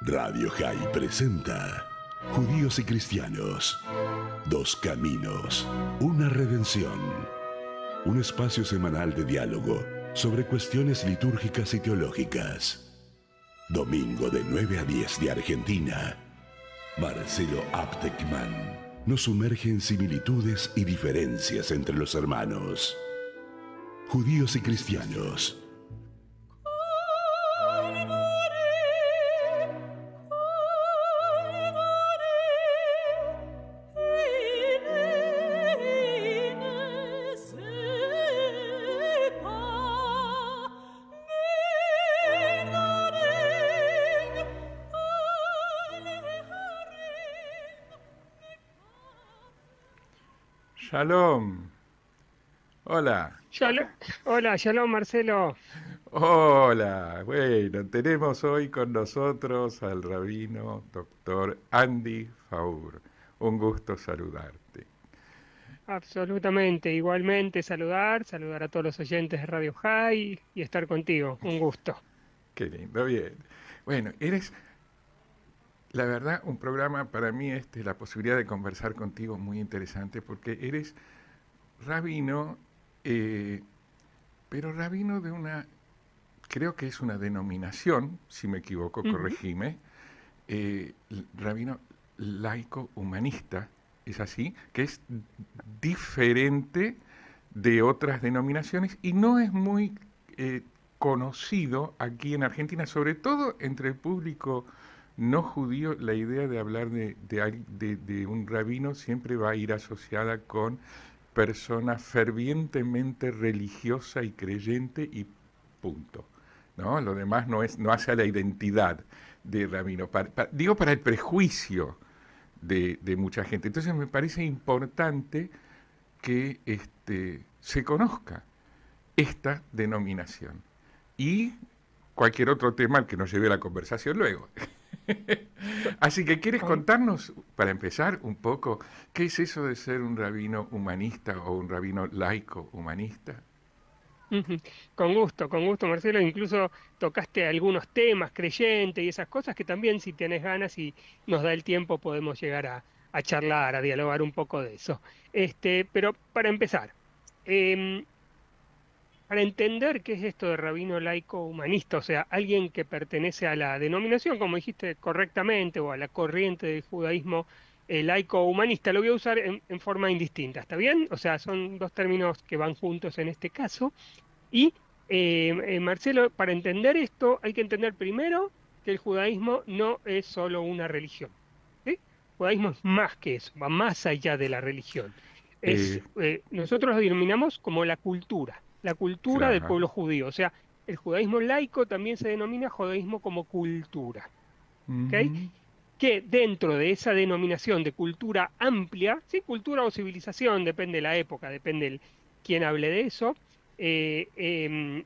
Radio High presenta Judíos y Cristianos. Dos caminos, una redención. Un espacio semanal de diálogo sobre cuestiones litúrgicas y teológicas. Domingo de 9 a 10 de Argentina. Marcelo Aptekman nos sumerge en similitudes y diferencias entre los hermanos. Judíos y Cristianos. Shalom. Hola. Hola, shalom Marcelo. Hola. Bueno, tenemos hoy con nosotros al rabino doctor Andy Faur. Un gusto saludarte. Absolutamente, igualmente saludar a todos los oyentes de Radio High y estar contigo. Un gusto. Qué lindo, bien. Bueno, eres, la verdad, un programa para mí la posibilidad de conversar contigo muy interesante porque eres rabino, pero rabino de una, creo que es una denominación, si me equivoco, corregime, rabino laico humanista, ¿es así? Que es diferente de otras denominaciones y no es muy conocido aquí en Argentina, sobre todo entre el público no judío. La idea de hablar de un rabino siempre va a ir asociada con persona fervientemente religiosa y creyente y punto, ¿no? Lo demás no hace a la identidad de rabino, digo para el prejuicio de mucha gente. Entonces me parece importante que se conozca esta denominación y cualquier otro tema al que nos lleve la conversación luego. Así que, ¿quieres contarnos, para empezar, un poco qué es eso de ser un rabino humanista o un rabino laico humanista? Ujú. Con gusto Marcelo. Incluso tocaste algunos temas creyentes y esas cosas que también si tienes ganas y nos da el tiempo podemos llegar a charlar, a dialogar un poco de eso. Pero para empezar, em, para entender qué es esto de rabino laico humanista, o sea, alguien que pertenece a la denominación, como dijiste correctamente, o a la corriente del judaísmo laico humanista, lo voy a usar en forma indistinta, ¿está bien? O sea, son dos términos que van juntos en este caso. Y, Marcelo, para entender esto hay que entender primero que el judaísmo no es solo una religión, ¿sí? El judaísmo es más que eso, va más allá de la religión. Eh, Nosotros lo denominamos como la cultura del claro. pueblo judío. O sea, el judaísmo laico también se denomina judaísmo como cultura, ¿ok? Ujú. Que dentro de esa denominación de cultura amplia, sí, cultura o civilización, depende de la época, depende quién hable de eso, eh, em,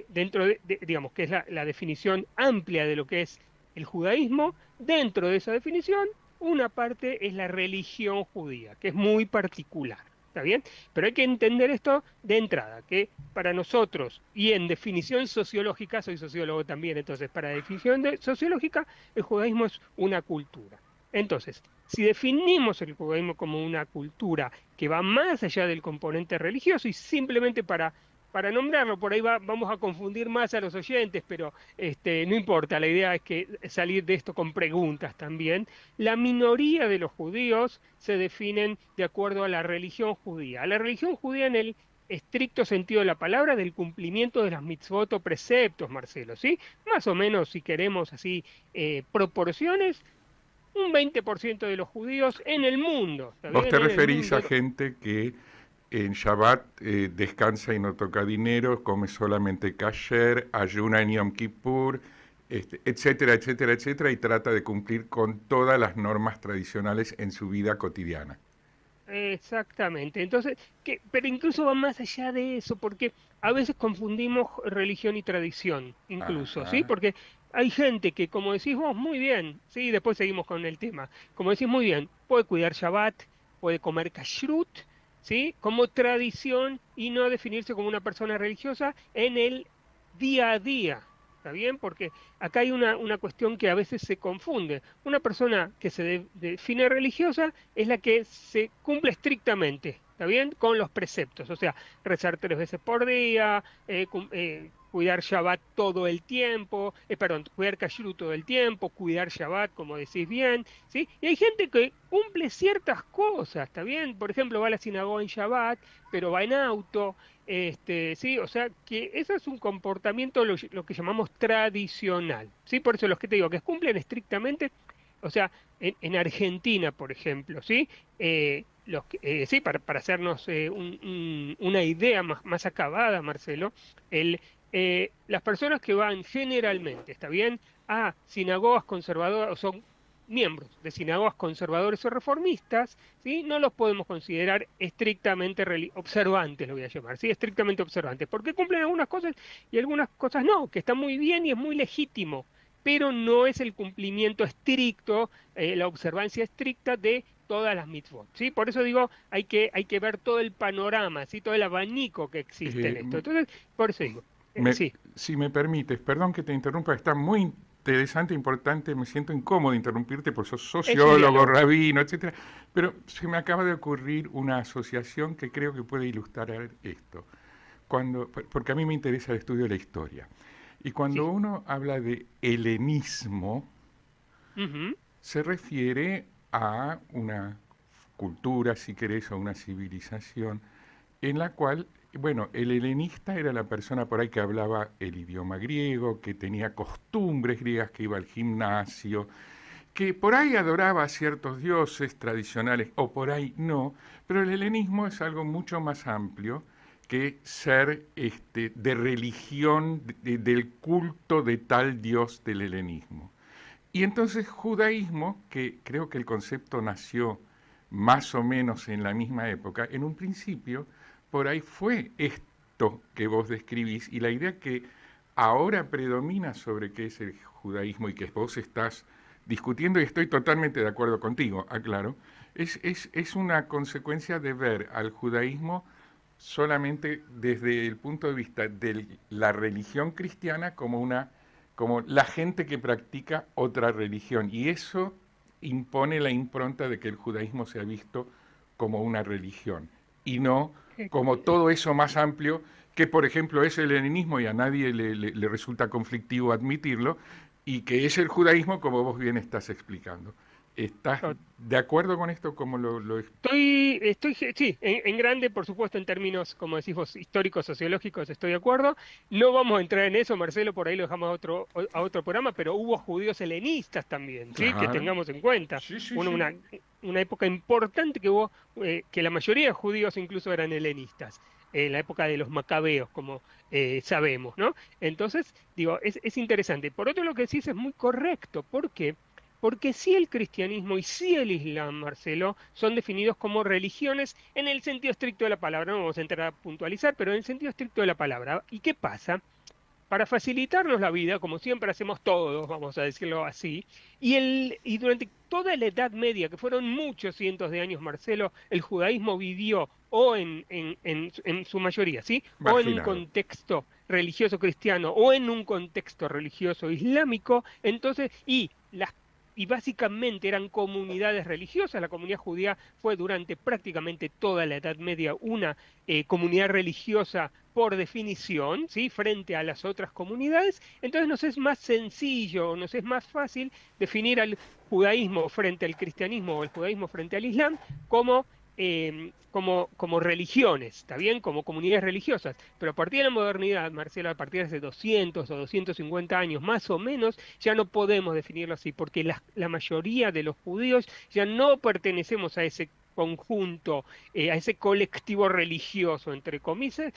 dentro digamos, que es la definición amplia de lo que es el judaísmo, dentro de esa definición, una parte es la religión judía, que es muy particular. ¿Está bien? Pero hay que entender esto de entrada, que para nosotros, y en definición sociológica, soy sociólogo también, entonces para definición sociológica, el judaísmo es una cultura. Entonces, si definimos el judaísmo como una cultura que va más allá del componente religioso y simplemente para nombrarlo, por ahí vamos a confundir más a los oyentes, pero no importa, la idea es que salir de esto con preguntas también. La minoría de los judíos se definen de acuerdo a la religión judía. A la religión judía en el estricto sentido de la palabra, del cumplimiento de las mitzvot o preceptos, Marcelo, ¿sí? Más o menos, si queremos así, proporciones, un 20% de los judíos en el mundo, ¿está Vos bien? te En el referís a mundo. gente que en Shabbat descansa y no toca dinero, come solamente kasher, ayuna en Yom Kippur, etcétera, etcétera, etcétera, y trata de cumplir con todas las normas tradicionales en su vida cotidiana. Exactamente. Entonces, pero incluso va más allá de eso, porque a veces confundimos religión y tradición, incluso, ¿sí? Ajá. Porque hay gente que, como decís vos, muy bien, sí, después seguimos con el tema, como decís muy bien, puede cuidar Shabbat, puede comer kashrut, ¿sí? Como tradición y no definirse como una persona religiosa en el día a día. ¿está bien? Porque acá hay una cuestión que a veces se confunde. Una persona que se define religiosa es la que se cumple estrictamente, ¿está bien? Con los preceptos, o sea, rezar 3 veces por día, cuidar Shabbat todo el tiempo, perdón, cuidar Kashrut todo el tiempo, cuidar Shabbat, como decís bien, ¿sí? Y hay gente que cumple ciertas cosas, ¿está bien? Por ejemplo, va a la sinagoga en Shabbat, pero va en auto, sí, o sea, que eso es un comportamiento, lo que llamamos tradicional, ¿sí? Por eso los que te digo, que cumplen estrictamente, o sea, en Argentina, por ejemplo, ¿sí? Sí, para hacernos una idea más acabada, Marcelo, las personas que van generalmente, ¿está bien?, a sinagogas conservadoras, o son miembros de sinagogas conservadores o reformistas, ¿sí? No los podemos considerar estrictamente observantes, lo voy a llamar, ¿sí? Estrictamente observantes, porque cumplen algunas cosas y algunas cosas no, que están muy bien y es muy legítimo, pero no es el cumplimiento estricto, la observancia estricta de todas las mitzvot, ¿sí? Por eso digo, hay que ver todo el panorama, ¿sí? Todo el abanico que existe en Eh, esto. Entonces, por eso digo, me- sí, si me permites, perdón que te interrumpa, está muy interesante, importante, me siento incómodo de interrumpirte porque sos es un sociólogo, diálogo. rabino, etcétera, pero se me acaba de ocurrir una asociación que creo que puede ilustrar esto. Porque a mí me interesa el estudio de la historia. Y cuando Sí. uno habla de helenismo, Ujú. se refiere a una cultura, si querés, o una civilización en la cual, bueno, el helenista era la persona por ahí que hablaba el idioma griego, que tenía costumbres griegas, que iba al gimnasio, que por ahí adoraba a ciertos dioses tradicionales o por ahí no, pero el helenismo es algo mucho más amplio que ser de religión, del culto de tal dios del helenismo. Y entonces judaísmo, que creo que el concepto nació más o menos en la misma época, en un principio por ahí fue esto que vos describís y la idea que ahora predomina sobre qué es el judaísmo y que vos estás discutiendo y estoy totalmente de acuerdo contigo, aclaro, es una consecuencia de ver al judaísmo solamente desde el punto de vista de la religión cristiana como la gente que practica otra religión. Y eso impone la impronta de que el judaísmo se ha visto como una religión y no como todo eso más amplio que, por ejemplo, es el helenismo y a nadie le resulta conflictivo admitirlo, y que es el judaísmo como vos bien estás explicando. ¿Estás de acuerdo con esto como lo Sí, en grande, por supuesto, en términos, como decís vos, históricos, sociológicos, estoy de acuerdo. No vamos a entrar en eso, Marcelo, por ahí lo dejamos a otro programa, pero hubo judíos helenistas también, ¿sí? Que Claro. tengamos en cuenta. Sí, sí, Una, sí. una, una época importante que hubo, que la mayoría de judíos incluso eran helenistas, en la época de los macabeos, como sabemos, ¿no? Entonces, digo, es interesante. Por otro, lo que decís es muy correcto. ¿Por qué? Porque sí el cristianismo y sí el islam, Marcelo, son definidos como religiones en el sentido estricto de la palabra. No vamos a entrar a puntualizar, pero en el sentido estricto de la palabra. ¿Y qué pasa? Para facilitarnos la vida, como siempre hacemos todos, vamos a decirlo así, y durante toda la Edad Media, que fueron muchos cientos de años, Marcelo, el judaísmo vivió o en su mayoría, ¿sí? O en un Marginado. contexto religioso cristiano o en un contexto religioso islámico, entonces, y básicamente eran comunidades religiosas. La comunidad judía fue durante prácticamente toda la Edad Media una comunidad religiosa por definición, ¿sí? Frente a las otras comunidades. Entonces nos es más sencillo, nos es más fácil definir al judaísmo frente al cristianismo o el judaísmo frente al islam como, como religiones, ¿está bien? Como comunidades religiosas. Pero a partir de la modernidad, Marcelo, a partir de hace 200 o 250 años más o menos, ya no podemos definirlo así, porque la mayoría de los judíos ya no pertenecemos a ese conjunto, a ese colectivo religioso, entre comillas,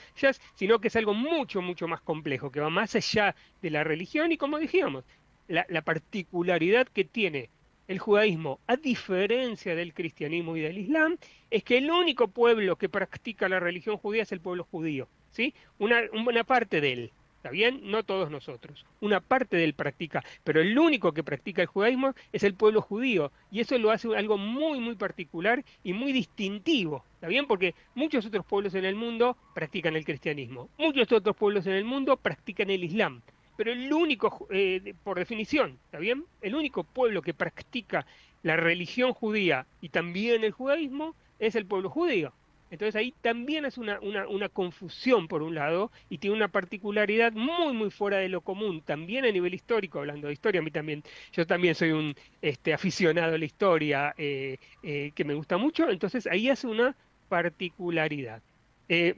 sino que es algo mucho, mucho más complejo, que va más allá de la religión y, como dijimos, la particularidad que tiene el judaísmo, a diferencia del cristianismo y del islam, es que el único pueblo que practica la religión judía es el pueblo judío, ¿sí? Una parte de él. ¿Está bien? No todos nosotros. Una parte de él practica, pero el único que practica el judaísmo es el pueblo judío. Y eso lo hace algo muy, muy particular y muy distintivo. ¿Está bien? Porque muchos otros pueblos en el mundo practican el cristianismo. Muchos otros pueblos en el mundo practican el islam. pero el único, por definición, ¿está bien? El único pueblo que practica la religión judía y también el judaísmo es el pueblo judío. Entonces ahí también es una confusión por un lado y tiene una particularidad muy, muy fuera de lo común, también a nivel histórico, hablando de historia, a mí también, yo también soy un aficionado a la historia que me gusta mucho, entonces ahí hace una particularidad.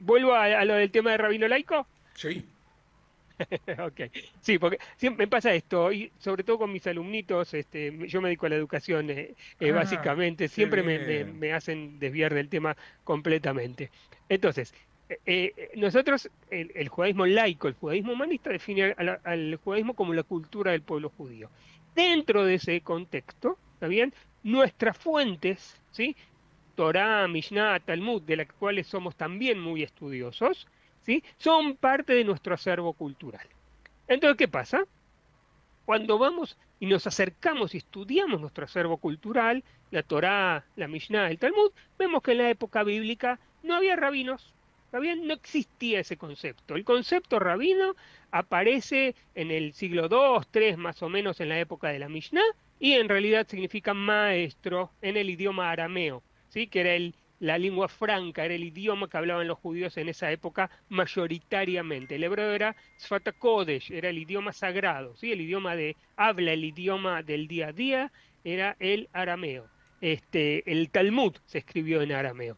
Vuelvo a lo del tema de Rabino Laico. Sí. Ok, sí, porque siempre me pasa esto, y sobre todo con mis alumnitos, yo me dedico a la educación Ah, básicamente, qué siempre bien. me hacen desviar del tema completamente. Entonces, nosotros, el judaísmo laico, el judaísmo humanista, define al judaísmo como la cultura del pueblo judío. Dentro de ese contexto, ¿está bien? Nuestras fuentes, ¿sí? Torá, Mishnah, Talmud, de las cuales somos también muy estudiosos, ¿sí? Son parte de nuestro acervo cultural. Entonces, ¿qué pasa? Cuando vamos y nos acercamos y estudiamos nuestro acervo cultural, la Torá, la Mishnah, el Talmud, vemos que en la época bíblica no había rabinos, ¿está bien? No existía ese concepto. El concepto rabino aparece en el siglo II, III, más o menos en la época de la Mishnah, y en realidad significa maestro en el idioma arameo, ¿sí? Que era la lengua franca, era el idioma que hablaban los judíos en esa época mayoritariamente. El hebreo era Sfat Kodesh, era el idioma sagrado, ¿sí? El idioma de habla, el idioma del día a día, era el arameo. El Talmud se escribió en arameo.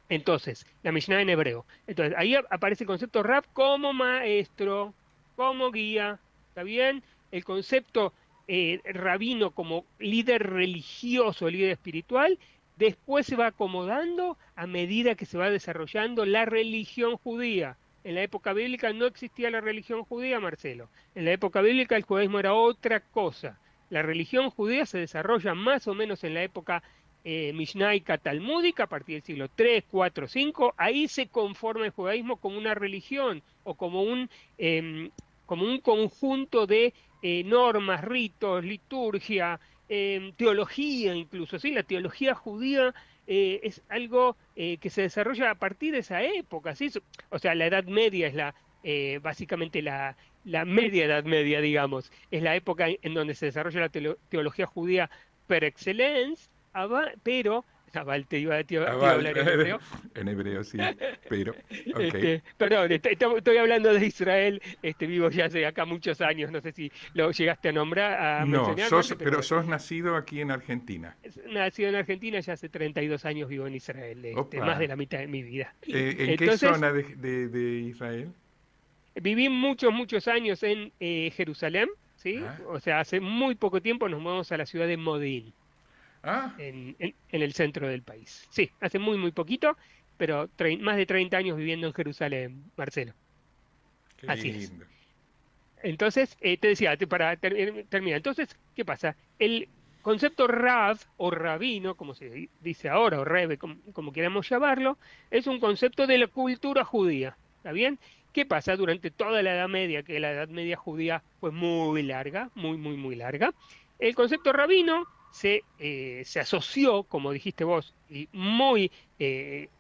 Entonces, la Mishnah en hebreo. Entonces, ahí aparece el concepto Rab como maestro, como guía, ¿está bien? El concepto rabino como líder religioso, líder espiritual, después se va acomodando a medida que se va desarrollando la religión judía. En la época bíblica no existía la religión judía, Marcelo. En la época bíblica el judaísmo era otra cosa. La religión judía se desarrolla más o menos en la época mishnaica talmúdica a partir del siglo III, IV, V, ahí se conforma el judaísmo como una religión o como un conjunto de normas, ritos, liturgia, teología incluso, ¿sí? La teología judía es algo que se desarrolla a partir de esa época, ¿sí? O sea, la Edad Media es básicamente la media Edad Media, digamos, es la época en donde se desarrolla la teología judía per excellence, pero, Abal, te iba a Aval, hablar en hebreo. en hebreo sí, pero, ok. Perdón, estoy hablando de Israel, vivo ya hace acá muchos años, no sé si lo llegaste a nombrar, a No, mencionar, Marce, pero pero sos nacido aquí en Argentina. nacido en Argentina, ya hace 32 años vivo en Israel, más de Opa. la mitad de mi vida. ¿En qué Entonces, zona de Israel? viví muchos, muchos años en Jerusalén, ¿sí? Ah, O sea, hace muy poco tiempo nos mudamos a la ciudad de Modín. ah, En el centro del país. Sí, hace muy, muy poquito, pero más de 30 años viviendo en Jerusalén, Marcelo. qué Así es. lindo. Entonces, te decía, para terminar, entonces, ¿qué pasa? El concepto Rav o rabino, como se dice ahora, o Rebe, como queramos llamarlo, es un concepto de la cultura judía. ¿Está bien? ¿Qué pasa? Durante toda la Edad Media, que la Edad Media judía fue muy larga, muy, muy, muy larga, el concepto rabino se asoció, como dijiste vos, y muy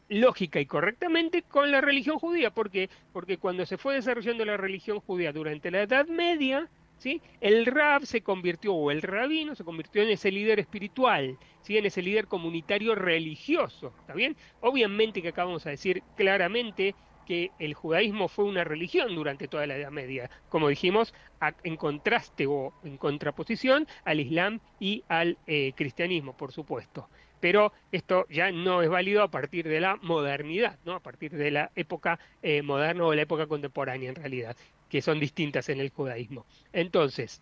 lógica y correctamente, con la religión judía. ¿Por qué? Porque cuando se fue desarrollando la religión judía durante la Edad Media, ¿sí? El rab se convirtió, o el rabino se convirtió en ese líder espiritual, ¿sí? En ese líder comunitario religioso, ¿está bien? Obviamente que acá vamos a decir claramente que el judaísmo fue una religión durante toda la Edad Media, como dijimos, en contraste o en contraposición al Islam y al cristianismo, por supuesto. Pero esto ya no es válido a partir de la modernidad, ¿no? A partir de la época moderna o la época contemporánea, en realidad, que son distintas en el judaísmo. Entonces,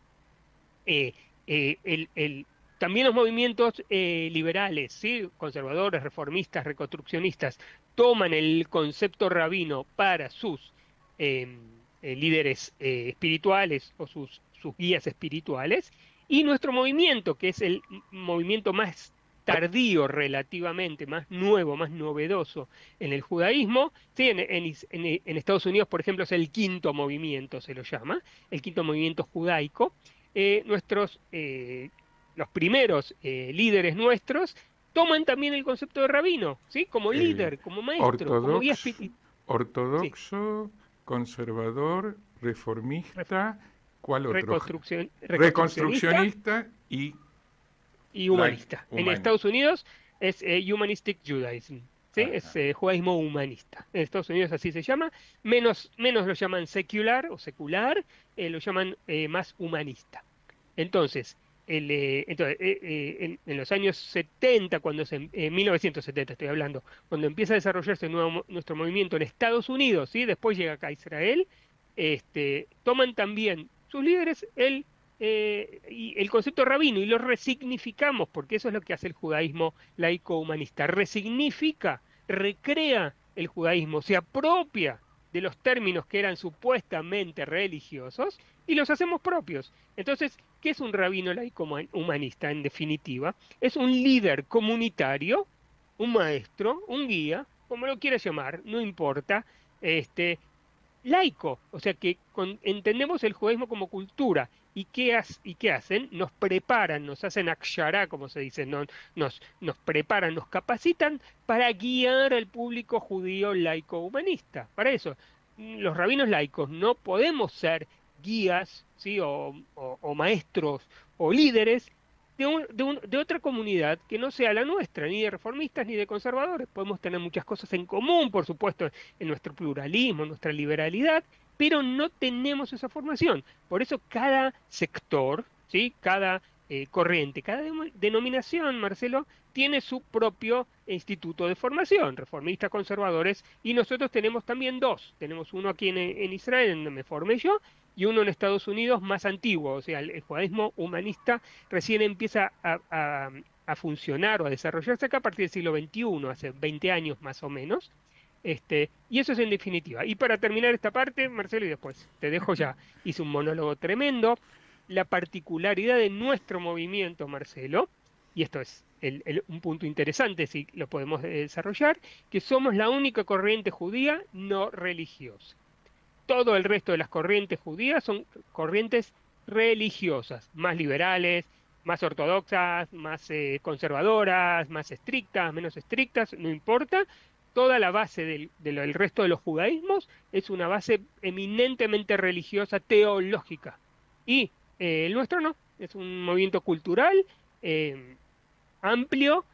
eh, también los movimientos liberales, ¿sí? Conservadores, reformistas, reconstruccionistas, toman el concepto rabino para sus líderes espirituales o sus guías espirituales, y nuestro movimiento, que es el movimiento más tardío relativamente, más nuevo, más novedoso en el judaísmo, ¿sí? En Estados Unidos, por ejemplo, es el quinto movimiento, se lo llama, el quinto movimiento judaico. Los primeros líderes nuestros toman también el concepto de rabino, ¿sí? Como Eh, líder, como maestro, como guía ortodox, espiritual. Sí, ortodoxo, conservador, reformista, ¿cuál otro? Reconstruccionista Reconstruccionista y humanista. En humanista. Estados Unidos es Humanistic Judaism, ¿sí? Es Ajá. judaísmo humanista. En Estados Unidos así se llama. Menos lo llaman secular o secular, lo llaman más humanista. Entonces, en los años 70, en 1970 estoy hablando, cuando empieza a desarrollarse nuestro movimiento en Estados Unidos, ¿sí? Después llega acá a Israel, toman también sus líderes y el concepto rabino y lo resignificamos, porque eso es lo que hace el judaísmo laico humanista. Resignifica, recrea el judaísmo, se apropia de los términos que eran supuestamente religiosos y los hacemos propios. Entonces, ¿qué es un rabino laico humanista en definitiva? Es un líder comunitario, un maestro, un guía, como lo quieras llamar, no importa, este, laico, o sea que entendemos el judaísmo como cultura. ¿Y qué hacen? Nos preparan, nos hacen akshara, como se dice, nos preparan, nos capacitan para guiar al público judío laico humanista. Para eso, los rabinos laicos no podemos ser guías, ¿sí? O maestros o líderes de otra comunidad que no sea la nuestra, ni de reformistas ni de conservadores. Podemos tener muchas cosas en común, por supuesto, en nuestro pluralismo, en nuestra liberalidad, pero no tenemos esa formación. Por eso cada sector, ¿sí? Cada corriente, cada denominación, Marcelo, tiene su propio instituto de formación, reformistas, conservadores, y nosotros tenemos también dos. Tenemos uno aquí en Israel, donde me formé yo, y uno en Estados Unidos más antiguo, o sea, el judaísmo humanista recién empieza a funcionar o a desarrollarse acá a partir del siglo XXI, hace 20 años más o menos. Y eso es en definitiva. Y para terminar esta parte, Marcelo, y después te dejo ya, hice un monólogo tremendo, la particularidad de nuestro movimiento, Marcelo, y esto es un punto interesante si lo podemos desarrollar, que somos la única corriente judía no religiosa. Todo el resto de las corrientes judías son corrientes religiosas, más liberales, más ortodoxas, más conservadoras, más estrictas, menos estrictas, no importa. Toda la base del resto de los judaísmos es una base eminentemente religiosa, teológica. Y el nuestro no, es un movimiento cultural, eh, amplio,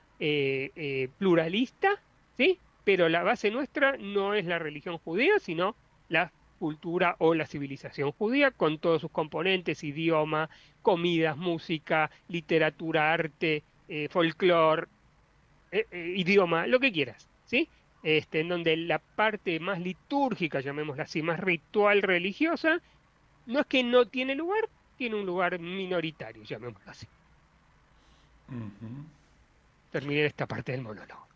pluralista, ¿sí? Pero la base nuestra no es la religión judía, sino la cultura o la civilización judía, con todos sus componentes, idioma, comidas, música, literatura, arte, folclore, idioma, lo que quieras, ¿sí? En donde la parte más litúrgica, llamémosla así, más ritual religiosa, no es que no tiene lugar, tiene un lugar minoritario, llamémoslo así. Ujú. Terminé esta parte del monólogo.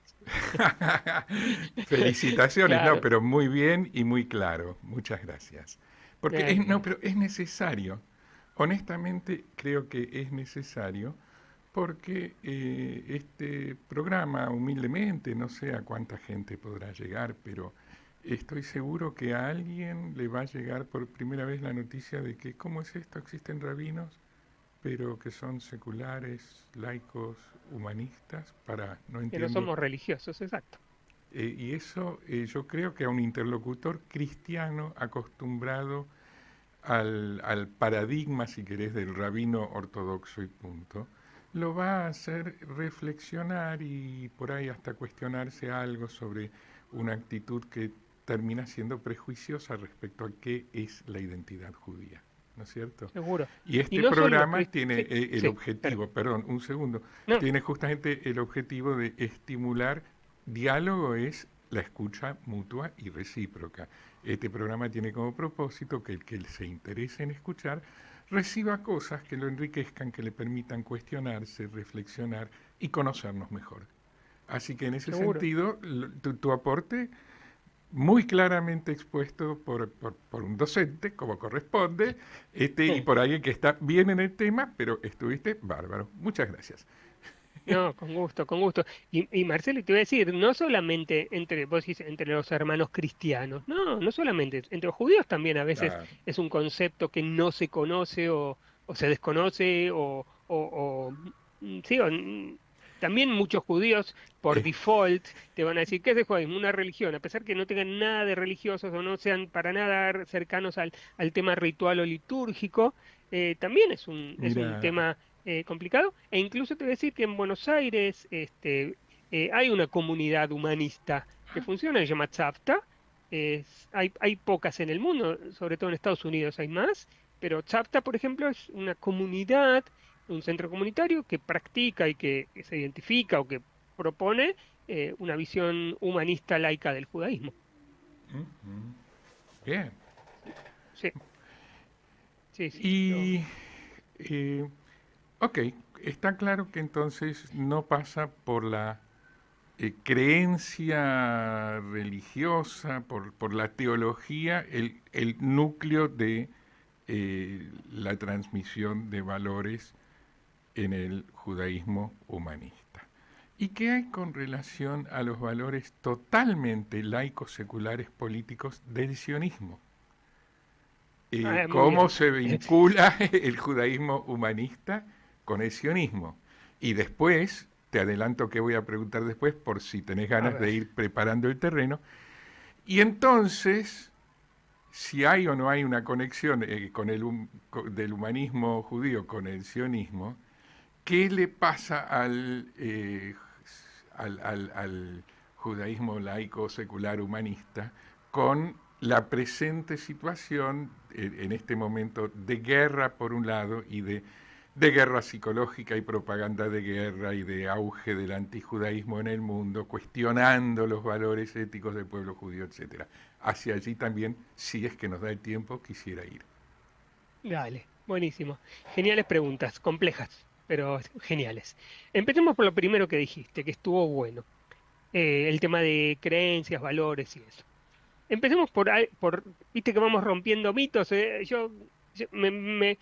Felicitaciones, no, Claro, pero muy bien y muy claro. Muchas gracias. Porque no, bueno, pero es necesario. Honestamente creo que es necesario porque este programa, humildemente, no sé a cuánta gente podrá llegar, pero estoy seguro que a alguien le va a llegar por primera vez la noticia de que, ¿cómo es esto? Existen rabinos, pero que son seculares, laicos, humanistas, no que no entiendo. somos religiosos, exacto. Y eso yo creo que a un interlocutor cristiano acostumbrado al paradigma, si querés, del rabino ortodoxo y punto, lo va a hacer reflexionar y por ahí hasta cuestionarse algo sobre una actitud que termina siendo prejuiciosa respecto a qué es la identidad judía, ¿no es cierto? Seguro. Y Y este no solo los programa cristianos, tiene sí, el sí, objetivo, perdón, un segundo, no, tiene justamente el objetivo de estimular diálogo, es la escucha mutua y recíproca. Este programa tiene como propósito que el que se interese en escuchar reciba cosas que lo enriquezcan, que le permitan cuestionarse, reflexionar y conocernos mejor. Así que en ese seguro. sentido, tu aporte muy claramente expuesto por un docente, como corresponde, y por alguien que está bien en el tema, pero estuviste bárbaro. Muchas gracias. No, con gusto, con gusto. Y Marcelo, te iba a decir, no solamente vos decís, entre los hermanos cristianos, no solamente, entre los judíos también a veces Claro. es un concepto que no se conoce o se desconoce sí, también muchos judíos, por Eh, default, te van a decir, ¿qué es el judaísmo? Una religión, a pesar que no tengan nada de religiosos o no sean para nada cercanos al tema ritual o litúrgico, también es un Mira, tema complicado. E incluso te voy a decir que en Buenos Aires hay una comunidad humanista que funciona, se llama Tzavta. Hay pocas en el mundo, sobre todo en Estados Unidos hay más, pero Tzavta, por ejemplo, es una comunidad, un centro comunitario que practica y que se identifica o que propone una visión humanista laica del judaísmo. bien. Sí, sí, sí. Y, eh, ok, está claro que entonces no pasa por la creencia religiosa, por la teología, el núcleo de la transmisión de valores en el judaísmo humanista. ¿Y qué hay con relación a los valores totalmente laicos, seculares, políticos del sionismo? Muy ¿Cómo bien. se vincula el judaísmo humanista con el sionismo? Y después, te adelanto que voy a preguntar después por si tenés A ganas ver. de ir preparando el terreno. Y entonces, si hay o no hay una conexión del humanismo judío con el sionismo, ¿qué le pasa al judaísmo laico secular humanista con la presente situación en este momento de guerra por un lado y de guerra psicológica y propaganda de guerra y de auge del antijudaísmo en el mundo, cuestionando los valores éticos del pueblo judío, etcétera? Hacia allí también, si es que nos da el tiempo, quisiera ir. Dale, buenísimo. Geniales preguntas, complejas, pero geniales. Empecemos por lo primero que dijiste, que estuvo bueno. El tema de creencias, valores y eso. Empecemos viste que vamos rompiendo mitos. Yo me-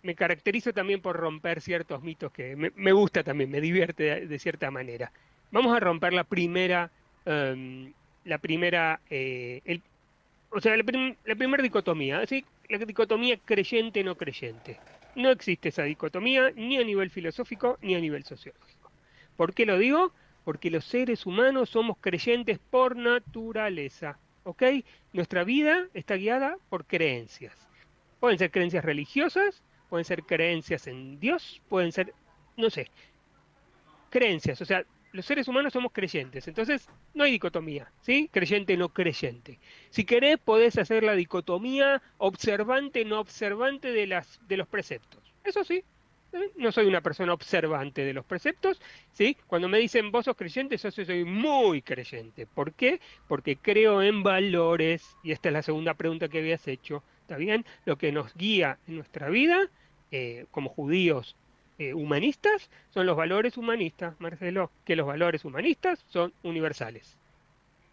me caracterizo también por romper ciertos mitos que me gusta también, me divierte de cierta manera. Vamos a romper la primera, o sea, la primera dicotomía, ¿sí? La dicotomía creyente-no creyente. No existe esa dicotomía ni a nivel filosófico ni a nivel sociológico. ¿Por qué lo digo? Porque los seres humanos somos creyentes por naturaleza, ¿ok? Nuestra vida está guiada por creencias. Pueden ser creencias religiosas, pueden ser creencias en Dios, pueden ser, no sé, creencias. O sea, los seres humanos somos creyentes, entonces no hay dicotomía, ¿sí? Creyente, no creyente. Si querés, podés hacer la dicotomía observante, no observante de los preceptos. Eso sí, no soy una persona observante de los preceptos, ¿sí? Cuando me dicen vos sos creyente, yo soy muy creyente. ¿Por qué? Porque creo en valores, y esta es la segunda pregunta que habías hecho, ¿está bien? Lo que nos guía en nuestra vida, como judíos humanistas, son los valores humanistas, Marcelo, que los valores humanistas son universales.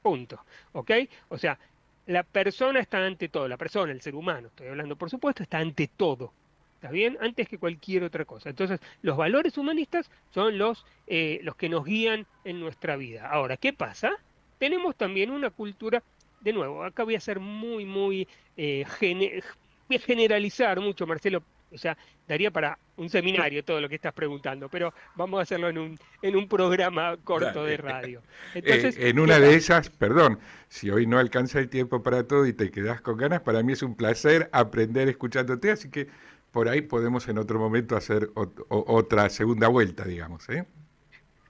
Punto. ¿Ok? O sea, la persona está ante todo, la persona, el ser humano, estoy hablando por supuesto, está ante todo. ¿Está bien? Antes que cualquier otra cosa. Entonces, los valores humanistas son los que nos guían en nuestra vida. Ahora, ¿qué pasa? Tenemos también una cultura, de nuevo, acá voy a ser voy a generalizar mucho, Marcelo. O sea, daría para un seminario todo lo que estás preguntando, pero vamos a hacerlo en un programa corto de Dale. radio. Entonces, En ¿qué una de pasa? esas, perdón, si hoy no alcanza el tiempo para todo y te quedas con ganas, para mí es un placer aprender escuchándote, así que por ahí podemos en otro momento hacer otra segunda vuelta, digamos, ¿eh?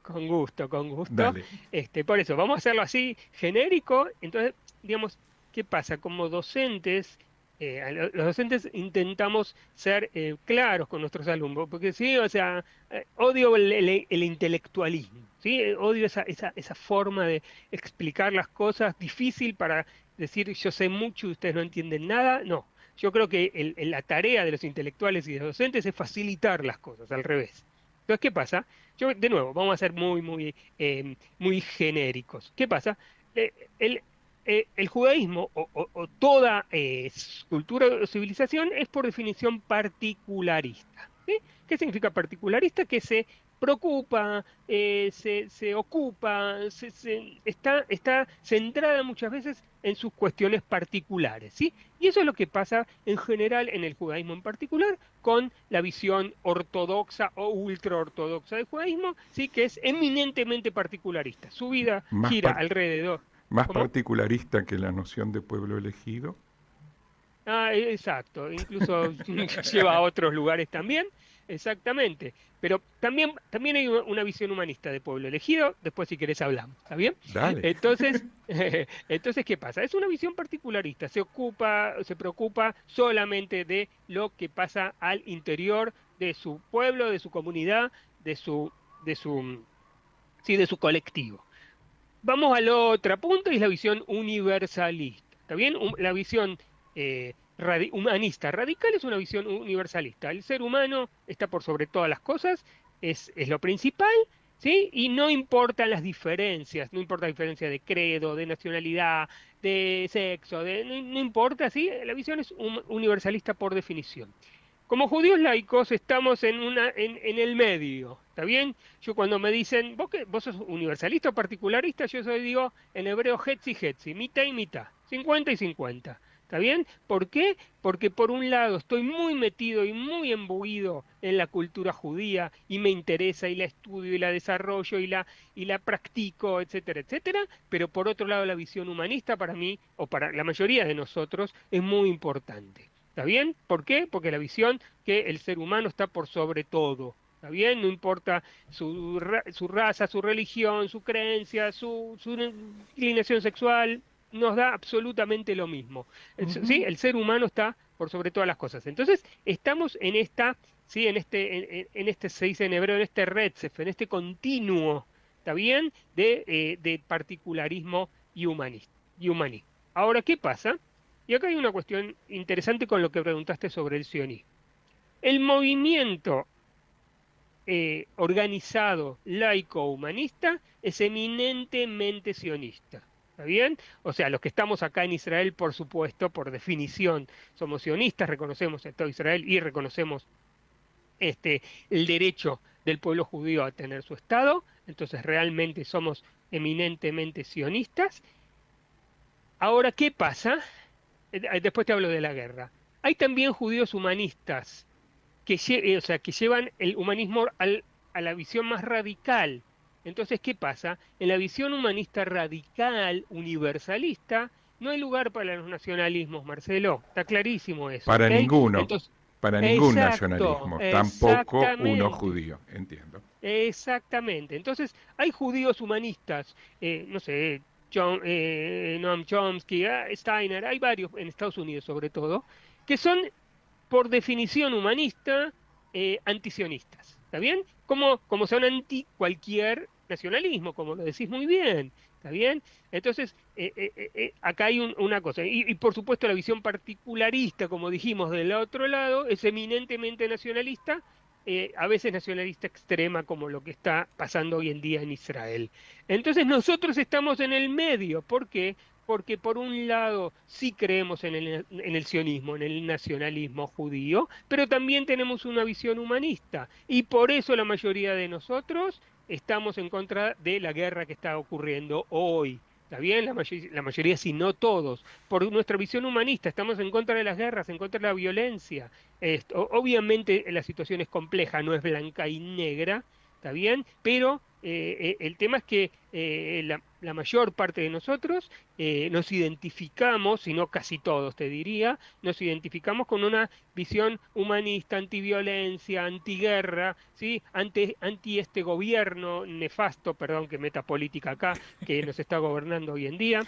Con gusto, con gusto. Dale. Por eso, vamos a hacerlo así genérico. Entonces, digamos, ¿qué pasa? Como docentes, los docentes intentamos ser claros con nuestros alumnos, porque sí, o sea, odio el intelectualismo, ¿sí? Odio esa forma de explicar las cosas difícil para decir yo sé mucho y ustedes no entienden nada. No, yo creo que la tarea de los intelectuales y de los docentes es facilitar las cosas, al revés. Entonces, ¿qué pasa? Yo, de nuevo, vamos a ser muy genéricos. ¿Qué pasa? Eh, el, el judaísmo o toda cultura o civilización es por definición particularista. ¿Sí? ¿Qué significa particularista? Que se preocupa, se ocupa, está centrada muchas veces en sus cuestiones particulares, ¿sí? Y eso es lo que pasa en general en el judaísmo en particular con la visión ortodoxa o ultraortodoxa del judaísmo, ¿sí? Que es eminentemente particularista. Su vida Más, gira alrededor. más ¿Cómo? particularista que la noción de pueblo elegido. Ah, exacto, incluso lleva a otros lugares también, exactamente. Pero también hay una visión humanista de pueblo elegido, después si querés hablamos, ¿está bien? Dale. Entonces, entonces, ¿qué pasa? Es una visión particularista, se preocupa solamente de lo que pasa al interior de su pueblo, de su comunidad, de su, sí, de su colectivo. Vamos al otro punto y es la visión universalista. ¿Está bien? La visión humanista radical es una visión universalista. El ser humano está por sobre todas las cosas, es lo principal, ¿sí? Y no importan las diferencias, no importa la diferencia de credo, de nacionalidad, de sexo, no importa, ¿sí? La visión es universalista por definición. Como judíos laicos estamos en el medio, ¿está bien? Yo cuando me dicen, ¿vos sos universalista o particularista? Yo soy, digo, en hebreo hetzi hetzi, mitad y mitad, 50 y 50, ¿está bien? ¿Por qué? Porque por un lado estoy muy metido y muy embuido en la cultura judía y me interesa y la estudio y la desarrollo y la practico, etcétera, etcétera, pero por otro lado la visión humanista para mí, o para la mayoría de nosotros, es muy importante. ¿Está bien? ¿Por qué? Porque la visión que el ser humano está por sobre todo. ¿Está bien? No importa su raza, su religión, su creencia, su inclinación sexual, nos da absolutamente lo mismo. ¿Sí? Ujú. El ser humano está por sobre todas las cosas. Entonces, estamos en esta, ¿sí? En este se dice en hebreo, en este retzef, en este continuo, ¿está bien? De particularismo y humanismo. Ahora, ¿qué pasa? Y acá hay una cuestión interesante con lo que preguntaste sobre el sionismo. El movimiento organizado laico humanista es eminentemente sionista. ¿Está bien? O sea, los que estamos acá en Israel, por supuesto, por definición, somos sionistas, reconocemos el Estado de Israel y reconocemos el derecho del pueblo judío a tener su Estado, entonces realmente somos eminentemente sionistas. Ahora, ¿qué pasa? Después te hablo de la guerra. Hay también judíos humanistas o sea, que llevan el humanismo a la visión más radical. Entonces, ¿qué pasa? En la visión humanista radical, universalista, no hay lugar para los nacionalismos, Marcelo. Está clarísimo eso, ¿ok? Para ninguno. Entonces, Para ningún exacto, nacionalismo. Tampoco uno exactamente. judío. Entiendo. Exactamente. Entonces, hay judíos humanistas, no sé, Noam Chomsky, Steiner, hay varios en Estados Unidos sobre todo, que son por definición humanista, antisionistas. ¿Está bien? Como son anti cualquier nacionalismo, como lo decís muy bien. ¿Está bien? Entonces, acá hay una cosa. Y por supuesto la visión particularista, como dijimos del otro lado, es eminentemente nacionalista, a veces nacionalista extrema, como lo que está pasando hoy en día en Israel. Entonces nosotros estamos en el medio. ¿Por qué? Porque por un lado sí creemos en el sionismo, en el nacionalismo judío, pero también tenemos una visión humanista. Y por eso la mayoría de nosotros estamos en contra de la guerra que está ocurriendo hoy. ¿Está bien? La mayoría, si no todos, por nuestra visión humanista, estamos en contra de las guerras, en contra de la violencia. Obviamente la situación es compleja, no es blanca y negra, ¿está bien? Pero el tema es que la mayor parte de nosotros nos identificamos, si no casi todos te diría, nos identificamos con una visión humanista, antiviolencia, antiguerra, ¿sí? Anti este gobierno nefasto, perdón que meta política acá, que nos está gobernando hoy en día,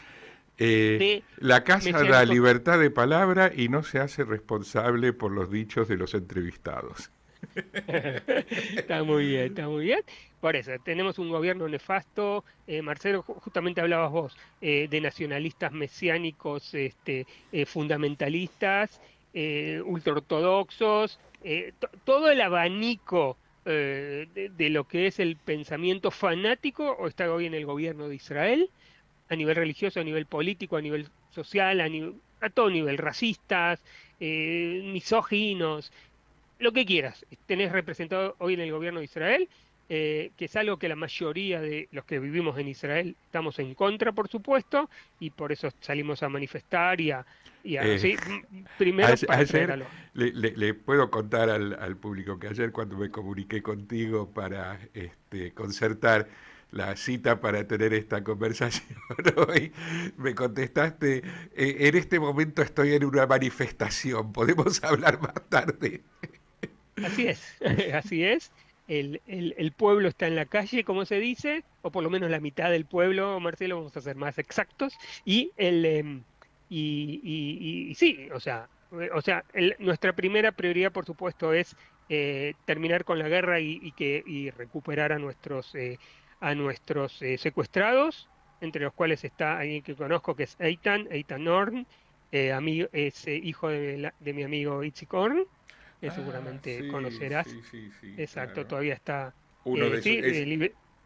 de La casa da mesiánicos. libertad de palabra y no se hace responsable por los dichos de los entrevistados. Está muy bien, está muy bien. Por eso, tenemos un gobierno nefasto. Marcelo, justamente hablabas vos de nacionalistas mesiánicos, fundamentalistas, ultraortodoxos, todo el abanico de lo que es el pensamiento fanático, o está hoy en el gobierno de Israel, a nivel religioso, a nivel político, a nivel social, a todo nivel, racistas, misóginos, lo que quieras, tenés representado hoy en el gobierno de Israel, que es algo que la mayoría de los que vivimos en Israel estamos en contra, por supuesto, y por eso salimos a manifestar Eh, sí, primero para traer Ayer a los... le puedo contar al público que ayer cuando me comuniqué contigo para concertar la cita para tener esta conversación hoy, me contestaste, en este momento estoy en una manifestación, podemos hablar más tarde. Así es, así es. El pueblo está en la calle, como se dice, o por lo menos la mitad del pueblo, Marcelo, vamos a ser más exactos, y sí, nuestra primera prioridad, por supuesto, es terminar con la guerra y recuperar a nuestros secuestrados, entre los cuales está alguien que conozco, que es Eitan Orn, hijo de mi amigo Itzik Orn, que Ah, seguramente sí, conocerás. sí, sí, sí, Exacto, claro. todavía está, Uno de sus, sí,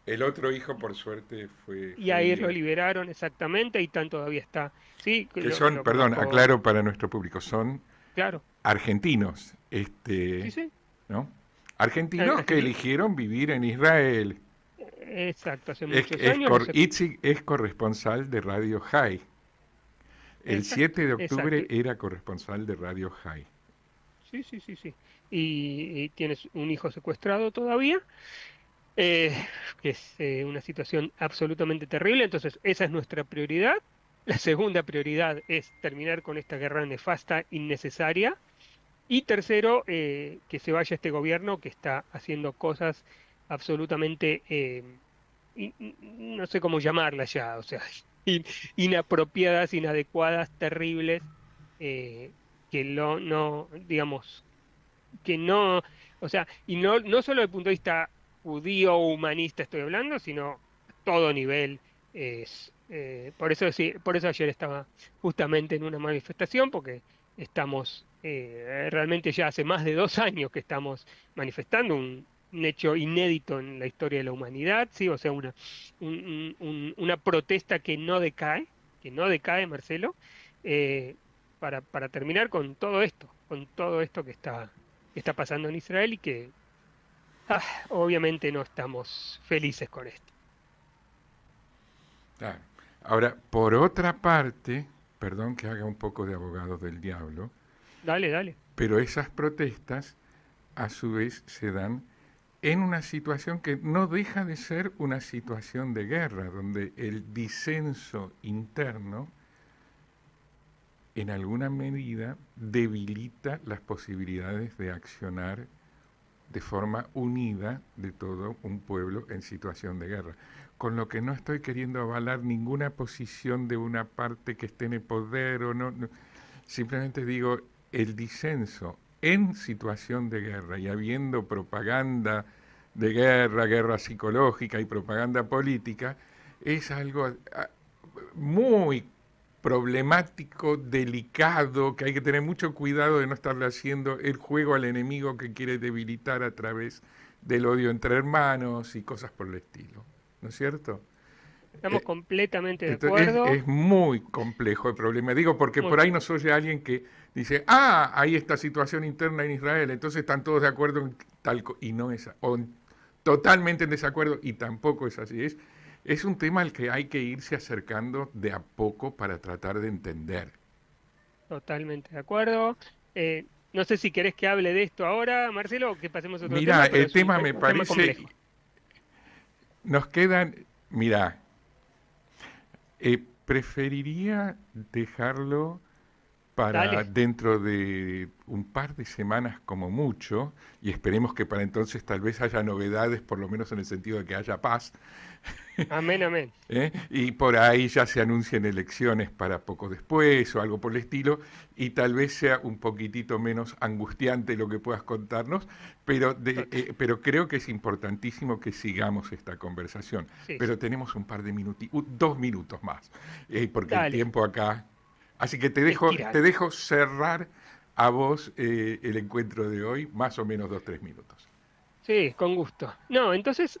el otro hijo por suerte y fue ahí lo libre. liberaron exactamente, y tan todavía está, sí, que Que son, lo perdón, conozco, aclaro para nuestro público, son claro, argentinos, sí, sí, ¿no? Argentinos que argentino, eligieron vivir en Israel. exacto, hace muchos años, Itzik es corresponsal de Radio High. El exacto, 7 de exacto, octubre era corresponsal de Radio High. sí, sí, sí, sí, y tienes un hijo secuestrado todavía, que es una situación absolutamente terrible. Entonces esa es nuestra prioridad. La segunda prioridad es terminar con esta guerra nefasta, innecesaria. Y tercero, que se vaya este gobierno que está haciendo cosas absolutamente, no sé cómo llamarlas ya, o sea, inapropiadas, inadecuadas, terribles, eh, que no, digamos, que no, o sea, y no solo desde el punto de vista judío o humanista estoy hablando, sino a todo nivel. Por eso sí, por eso ayer estaba justamente en una manifestación, porque estamos realmente ya hace más de 2 años que estamos manifestando un hecho inédito en la historia de la humanidad, sí, o sea, una protesta que no decae, Marcelo, eh, para terminar con todo esto que está pasando en Israel y que obviamente no estamos felices con esto. Claro. Ahora, por otra parte, perdón que haga un poco de abogado del diablo, Dale, dale. pero esas protestas a su vez se dan en una situación que no deja de ser una situación de guerra, donde el disenso interno en alguna medida debilita las posibilidades de accionar de forma unida de todo un pueblo en situación de guerra. Con lo que no estoy queriendo avalar ninguna posición de una parte que esté en el poder o no. Simplemente digo, el disenso en situación de guerra y habiendo propaganda de guerra, guerra psicológica y propaganda política, es algo muy problemático, delicado, que hay que tener mucho cuidado de no estarle haciendo el juego al enemigo que quiere debilitar a través del odio entre hermanos y cosas por el estilo. ¿No es cierto? Estamos completamente de Entonces acuerdo. es muy complejo el problema. Digo, porque Muy por ahí nos oye alguien que dice, ah, hay esta situación interna en Israel, entonces están todos de acuerdo en tal y no es, o totalmente en desacuerdo, y tampoco es así. Es un tema al que hay que irse acercando de a poco para tratar de entender. totalmente de acuerdo. No sé si querés que hable de esto ahora, Marcelo, o que pasemos a otro Mira, tema, pero el es un tema me tema parece, complejo. nos quedan, mira, preferiría dejarlo para Dale, dentro de un par de semanas como mucho, y esperemos que para entonces tal vez haya novedades, por lo menos en el sentido de que haya paz, amén, amén. y por ahí ya se anuncien elecciones para poco después o algo por el estilo, y tal vez sea un poquitito menos angustiante lo que puedas contarnos, pero creo que es importantísimo que sigamos esta conversación. Sí, Pero sí. tenemos un par de minutos, 2 minutos más, porque el Dale, tiempo acá... Así que te estiralo. dejo cerrar a vos el encuentro de hoy, más o menos 2, 3 minutos. Sí, con gusto. No, entonces,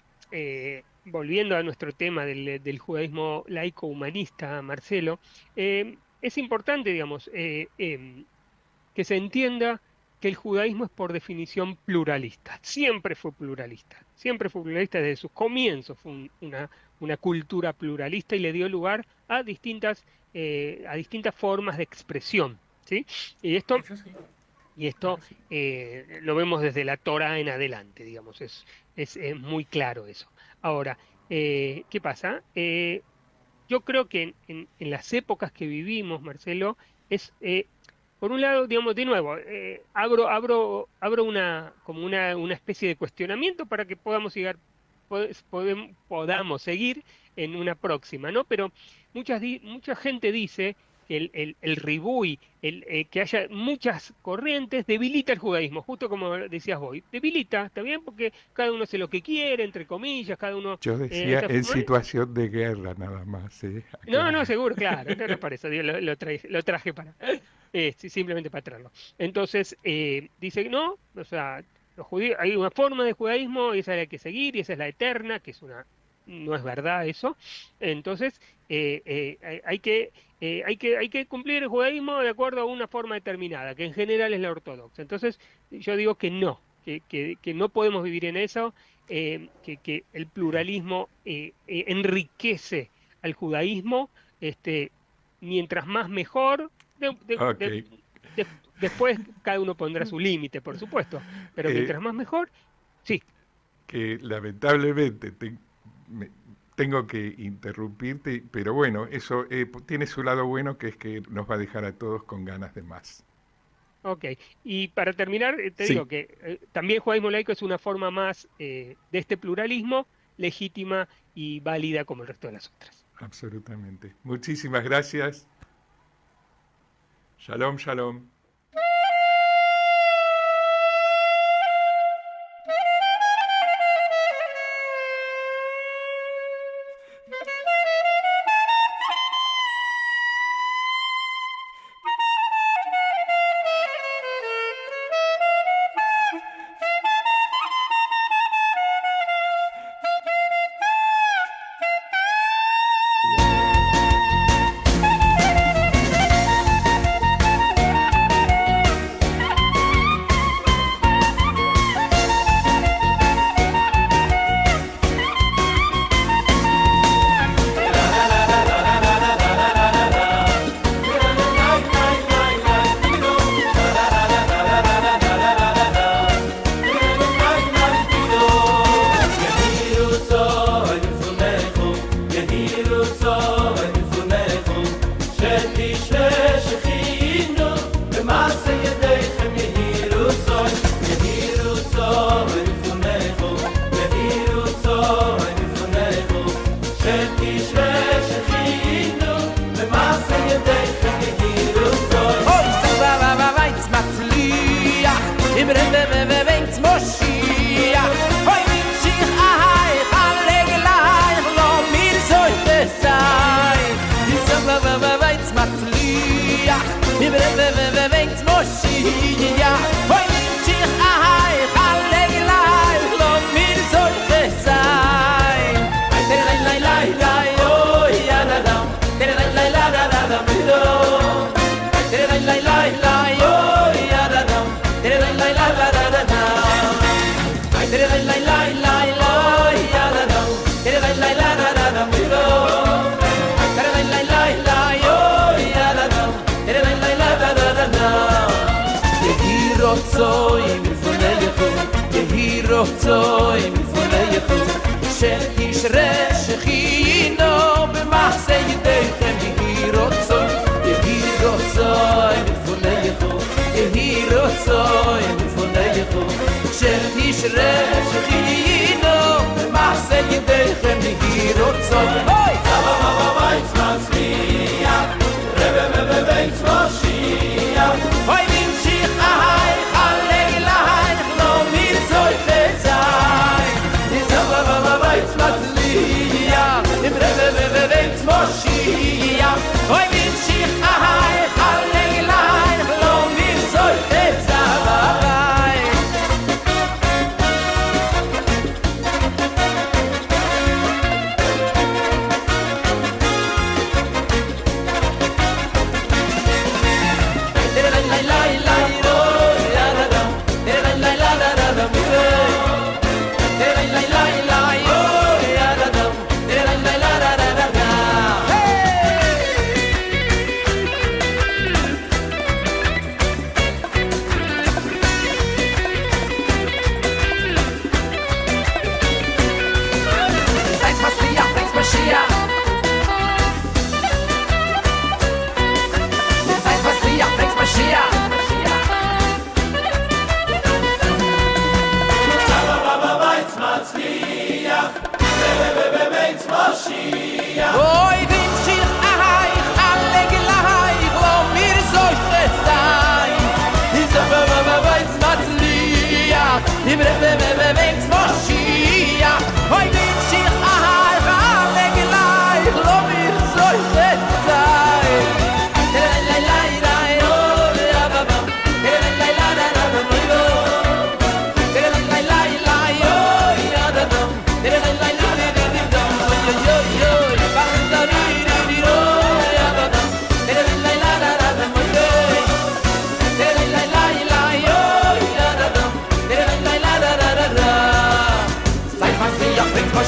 volviendo a nuestro tema del judaísmo laico humanista, Marcelo, es importante, digamos, que se entienda que el judaísmo es por definición pluralista. Siempre fue pluralista desde sus comienzos. Fue una cultura pluralista y le dio lugar a distintas formas de expresión, ¿sí? Y esto lo vemos desde la Torá en adelante, digamos, es muy claro eso. Ahora, ¿qué pasa? Yo creo que en las épocas que vivimos, Marcelo, por un lado, digamos, de nuevo, abro como una especie de cuestionamiento para que podamos seguir en una próxima, ¿no? Pero mucha gente dice que el ribui, que haya muchas corrientes, debilita el judaísmo, justo como decías vos. Debilita, ¿está bien? Porque cada uno hace lo que quiere, entre comillas, cada uno... Yo decía en situación de guerra nada más. No, seguro, claro, no para eso, lo traje para... simplemente para traerlo. Entonces, dice, no, o sea, los judíos, hay una forma de judaísmo, y esa es la que seguir, y esa es la eterna, que no es verdad eso. Entonces, hay que cumplir el judaísmo de acuerdo a una forma determinada, que en general es la ortodoxa. Entonces, yo digo que no, que no podemos vivir en eso, que el pluralismo enriquece al judaísmo, mientras más mejor. Después cada uno pondrá su límite, por supuesto, pero mientras más mejor, sí. Que lamentablemente tengo que interrumpirte, pero bueno, eso tiene su lado bueno, que es que nos va a dejar a todos con ganas de más. Ok, y para terminar, te digo que también el judaísmo laico es una forma más de este pluralismo, legítima y válida como el resto de las otras. Absolutamente. Muchísimas gracias. Shalom, shalom.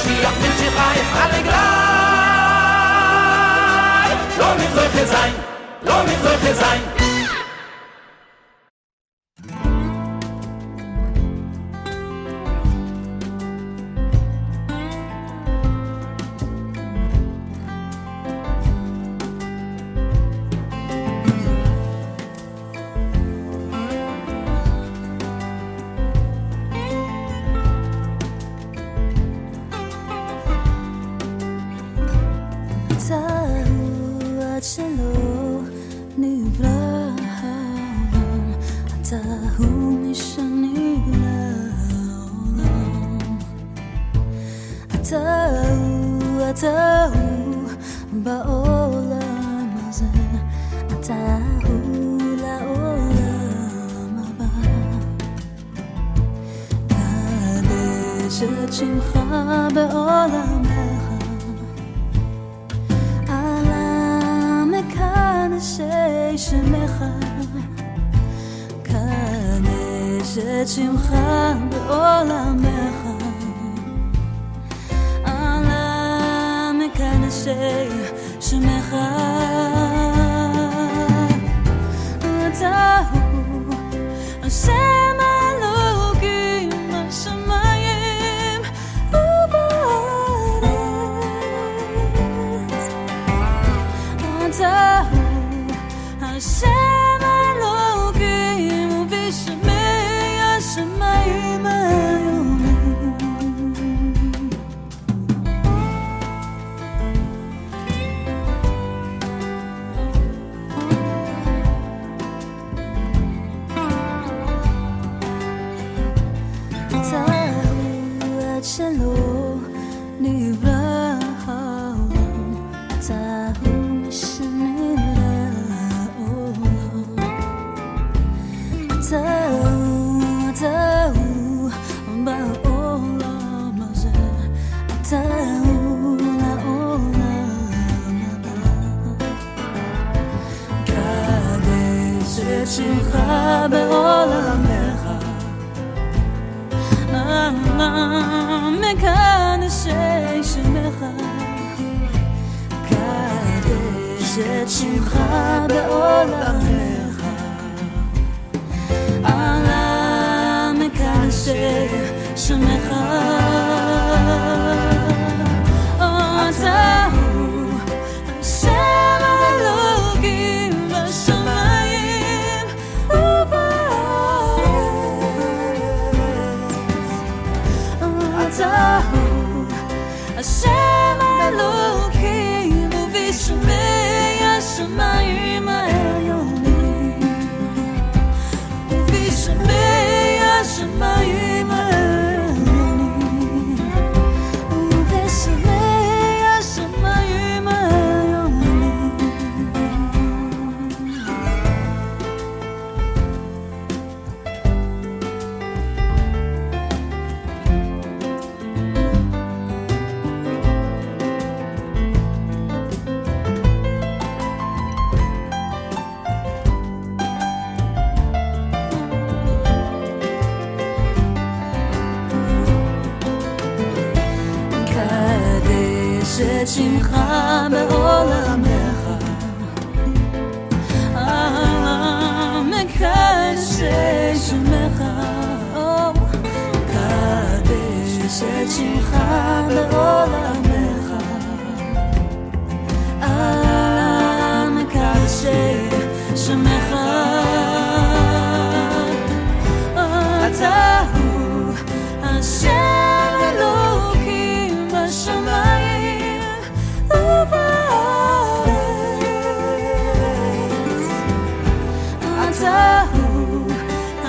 Mashiach nimmt sich reif alle gleich. Lass mich solche sein, lass mich solche sein.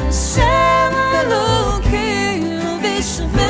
Hashem Elokim v'Shemei